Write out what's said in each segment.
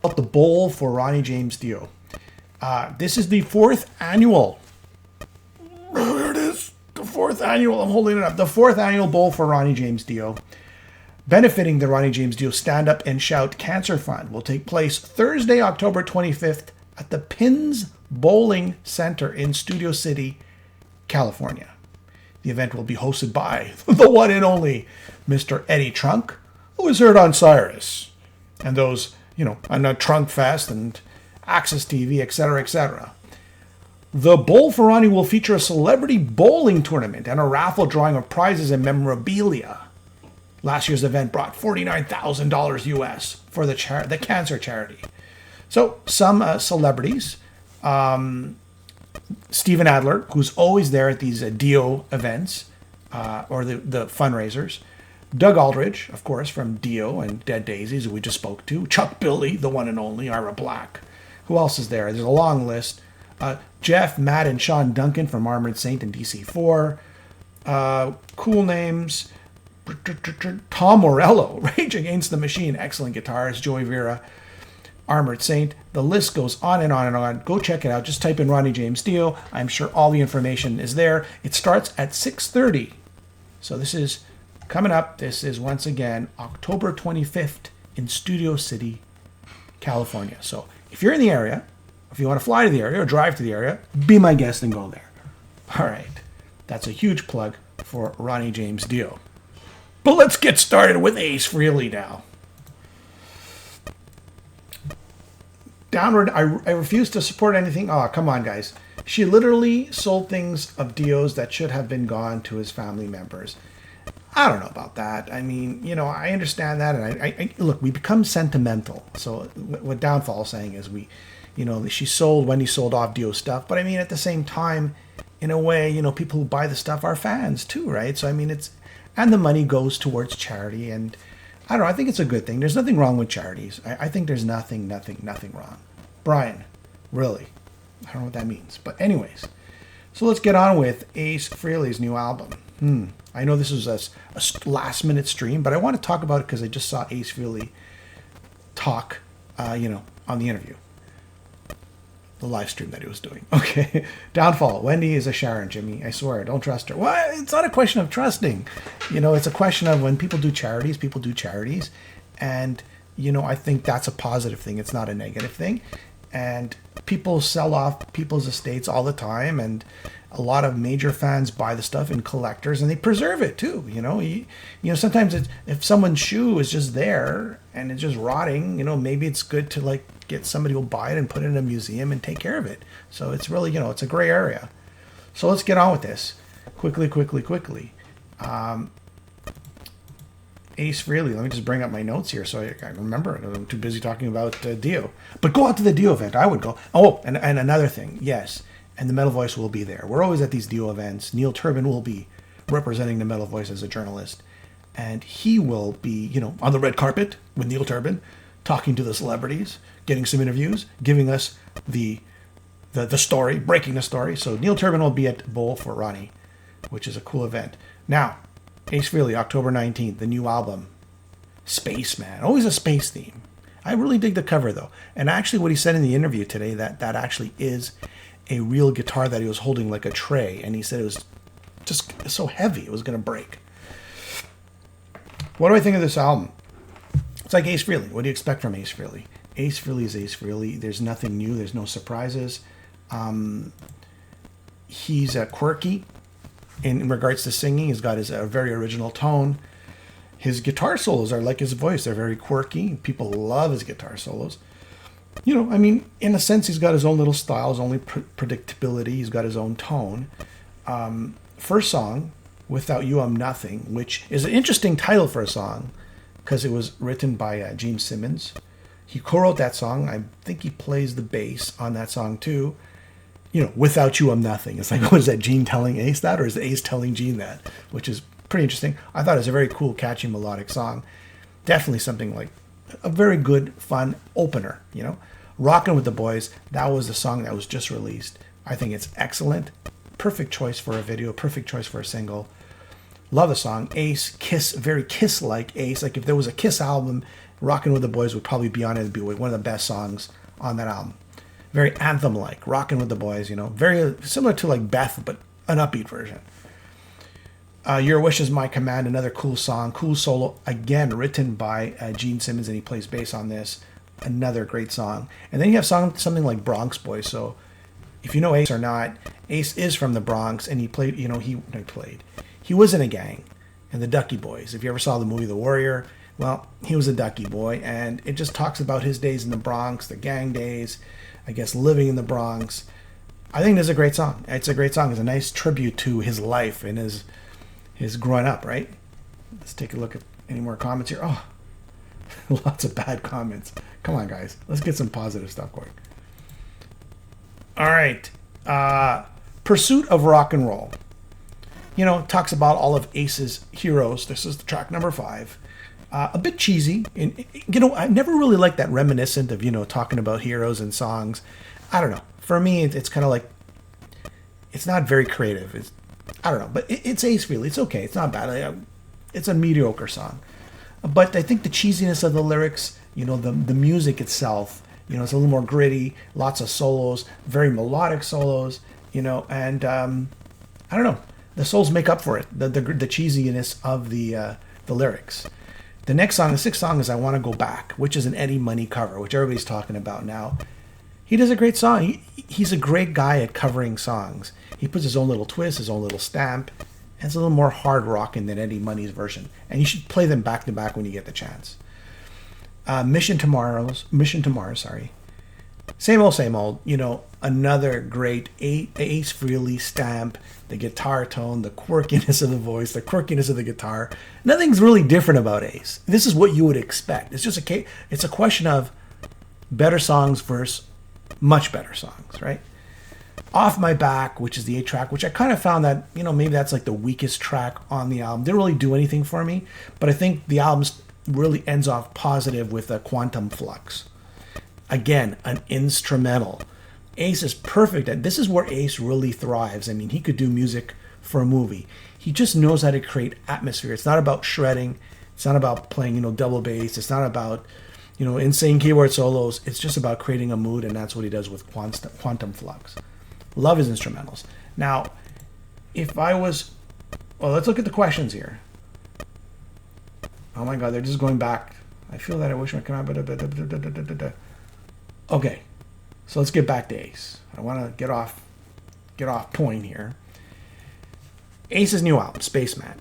The Bowl for Ronnie James Dio. This is the 4th annual. There it is. The 4th annual. I'm holding it up. The 4th annual Bowl for Ronnie James Dio, benefiting the Ronnie James Dio Stand Up and Shout Cancer Fund, will take place Thursday, October 25th at the PINZ Bowling Center in Studio City, California. The event will be hosted by the one and only Mr. Eddie Trunk, who is heard on Cyrus, and those, on a Trunk Fest and Access TV, etc., etc. The Bowl for Ronnie will feature a celebrity bowling tournament and a raffle drawing of prizes and memorabilia. Last year's event brought $49,000 US for the cancer charity. So some celebrities, Steven Adler, who's always there at these Dio events or the fundraisers. Doug Aldridge, of course, from Dio and Dead Daisies, who we just spoke to. Chuck Billy, the one and only, Ira Black. Who else is there? There's a long list. Jeff, Matt, and Sean Duncan from Armored Saint and DC4. Cool names. Tom Morello, Rage Against the Machine, excellent guitarist. Joey Vera, Armored Saint. The list goes on and on and on. Go check it out. Just type in Ronnie James Dio. I'm sure all the information is there. It starts at 6:30. So this is coming up. This is once again October 25th in Studio City, California. So if you're in the area, if you want to fly to the area or drive to the area, be my guest and go there. All right. That's a huge plug for Ronnie James Dio. But let's get started with Ace Frehley now. Downward, I refuse to support anything. Oh, come on, guys. She literally sold things of Dio's that should have been gone to his family members. I don't know about that. I mean, I understand that. And I look, we become sentimental. So what Downfall is saying is she sold when he sold off Dio stuff. But I mean, at the same time, in a way, people who buy the stuff are fans too, right? So I mean, and the money goes towards charity, and I don't know, I think it's a good thing. There's nothing wrong with charities. I think there's nothing wrong. Brian, really? I don't know what that means. But anyways, so let's get on with Ace Frehley's new album. I know this was a last-minute stream, but I want to talk about it because I just saw Ace Frehley talk, on the interview. The live stream that he was doing. Okay. Downfall. Wendy is a Sharon, Jimmy. I swear. Don't trust her. Well, it's not a question of trusting. It's a question of when people do charities. And, I think that's a positive thing. It's not a negative thing. And people sell off people's estates all the time. And a lot of major fans buy the stuff and collectors, and they preserve it too. Sometimes if someone's shoe is just there and it's just rotting, maybe it's good to get somebody who'll buy it and put it in a museum and take care of it. So it's really, it's a gray area. So let's get on with this quickly. Ace Frehley. Let me just bring up my notes here so I remember it. I'm too busy talking about Dio. But go out to the Dio event. I would go. Oh, and another thing. Yes. And the Metal Voice will be there. We're always at these Dio events. Neil Turbin will be representing the Metal Voice as a journalist. And he will be, on the red carpet with Neil Turbin, talking to the celebrities, getting some interviews, giving us the story, breaking the story. So Neil Turbin will be at Bowl for Ronnie, which is a cool event. Now, Ace Frehley, October 19th, the new album, Spaceman. Always a space theme. I really dig the cover, though. And actually what he said in the interview today, that actually is a real guitar that he was holding like a tray. And he said it was just so heavy, it was going to break. What do I think of this album? It's like Ace Frehley. What do you expect from Ace Frehley? Ace Frehley is Ace Frehley. There's nothing new. There's no surprises. He's quirky in regards to singing. He's got a very original tone. His guitar solos are like his voice. They're very quirky. People love his guitar solos. In a sense, he's got his own little style, his own predictability. He's got his own tone. First song, Without You I'm Nothing, which is an interesting title for a song because it was written by Gene Simmons. He co-wrote that song. I think he plays the bass on that song too. Without You I'm Nothing. It's like, what is that, Gene telling Ace that? Or is Ace telling Gene that? Which is pretty interesting. I thought it was a very cool, catchy, melodic song. Definitely something like a very good, fun opener, Rockin' with the Boys, that was the song that was just released. I think it's excellent. Perfect choice for a video, perfect choice for a single. Love the song. Ace, Kiss, very Kiss-like Ace. Like if there was a Kiss album Rockin' with the Boys would probably be on it. It'd be one of the best songs on that album. Very anthem-like, Rockin' with the Boys, very similar to like Beth, but an upbeat version. Your Wish Is My Command, another cool song, cool solo, again written by Gene Simmons, and he plays bass on this. Another great song. And then you have something like Bronx Boy. So if you know Ace or not, Ace is from the Bronx, and he played, he was in a gang, and the Ducky Boys. If you ever saw the movie The Warrior, well, he was a Ducky Boy, and it just talks about his days in the Bronx, the gang days, I guess living in the Bronx. I think this is a great song. It's a great song. It's a nice tribute to his life and his growing up, right? Let's take a look at any more comments here. Oh, lots of bad comments. Come on, guys. Let's get some positive stuff going. All right. Pursuit of Rock and Roll. Talks about all of Ace's heroes. This is the track number 5. A bit cheesy. And, I never really liked that reminiscent of, talking about heroes and songs. I don't know. For me, it's kind of like, it's not very creative. I don't know. But it's Ace, really. It's okay. It's not bad. It's a mediocre song. But I think the cheesiness of the lyrics, the music itself, it's a little more gritty, lots of solos, very melodic solos, and I don't know. The solos make up for it, the cheesiness of the lyrics. The next song, the 6th song, is I Want to Go Back, which is an Eddie Money cover, which everybody's talking about now. He does a great song. He's a great guy at covering songs. He puts his own little twist, his own little stamp, and it's a little more hard rocking than Eddie Money's version. And you should play them back to back when you get the chance. Mission Tomorrow, sorry. Same old, another great Ace Frehley stamp, the guitar tone, the quirkiness of the voice, the quirkiness of the guitar. Nothing's really different about Ace. This is what you would expect. It's just it's a question of better songs versus much better songs, right? Off My Back, which is the 8 track, which I kind of found that, maybe that's like the weakest track on the album. Didn't really do anything for me, but I think the album really ends off positive with a Quantum Flux. Again, an instrumental. Ace is perfect at this. Is where Ace really thrives. I mean, he could do music for a movie. He just knows how to create atmosphere. It's not about shredding. It's not about playing, double bass. It's not about, insane keyboard solos. It's just about creating a mood, and that's what he does with Quantum Flux. Love his instrumentals. Now, let's look at the questions here. Oh my God, they're just going back. I feel that I wish I could come out. Okay, so let's get back to Ace. I want to get off point here. Ace's new album, Spaceman.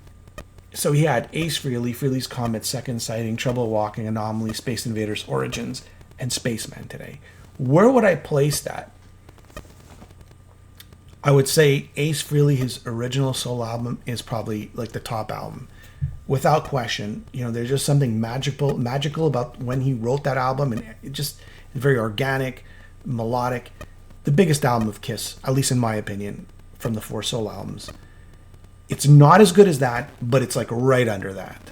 So he had Ace Frehley, Frehley's Comet, Second Sighting, Trouble Walking, Anomaly, Space Invaders, Origins, and Spaceman today. Where would I place that? I would say Ace Frehley, his original solo album, is probably like the top album. Without question, there's just something magical about when he wrote that album, and it just very organic, melodic. The biggest album of Kiss, at least in my opinion, from the 4 solo albums. It's not as good as that, but it's like right under that.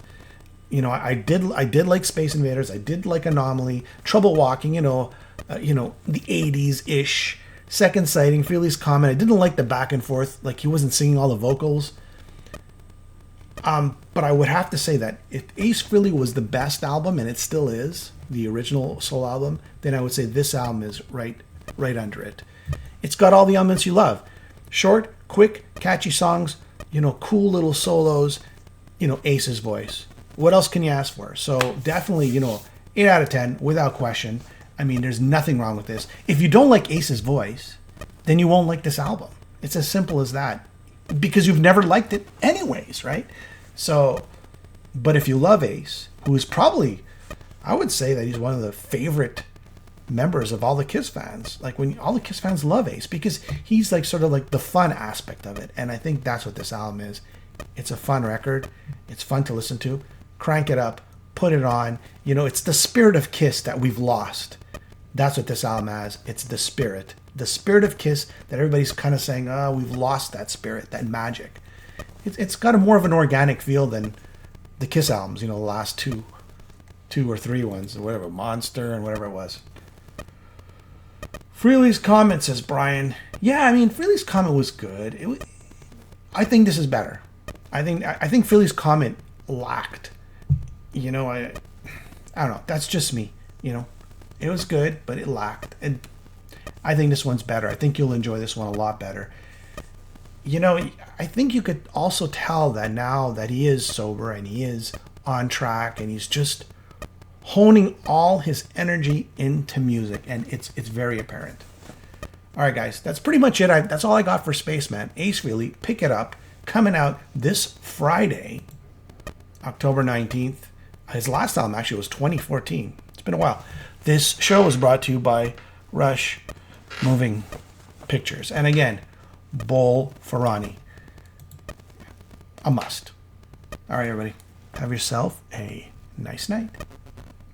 I did like Space Invaders. I did like Anomaly, Trouble Walking. The 80s ish. Second Sighting, Frehley's Comet. I didn't like the back and forth, like he wasn't singing all the vocals. But I would have to say that if Ace Frehley was the best album, and it still is, the original soul album, then I would say this album is right under it. It's got all the elements you love. Short, quick, catchy songs, cool little solos, Ace's voice. What else can you ask for? So definitely, 8 out of 10, without question. I mean, there's nothing wrong with this. If you don't like Ace's voice, then you won't like this album. It's as simple as that. Because you've never liked it anyways, right? So, but if you love Ace, who is probably, I would say that he's one of the favorite members of all the Kiss fans. Like when all the Kiss fans love Ace because he's like sort of like the fun aspect of it. And I think that's what this album is. It's a fun record. It's fun to listen to. Crank it up, put it on. It's the spirit of Kiss that we've lost. That's what this album has. It's the spirit of Kiss that everybody's kind of saying, oh, we've lost that spirit, that magic. It's got a more of an organic feel than the Kiss albums, the last two or three ones, or whatever, Monster and whatever it was. Frehley's Comet, says Brian. Yeah, I mean, Frehley's Comet was good. I think this is better. I think Frehley's Comet lacked. I I don't know. That's just me. You know, it was good, but it lacked. And I think this one's better. I think you'll enjoy this one a lot better. You know, I think you could also tell that now that he is sober and he is on track and he's just honing all his energy into music, and it's very apparent. All right, guys, that's pretty much it. That's all I got for Spaceman. Ace Frehley, pick it up. Coming out this Friday, October 19th. His last album actually was 2014. It's been a while. This show was brought to you by Rush Moving Pictures. And again, bowl for Ronnie. A must. All right, everybody. Have yourself a nice night.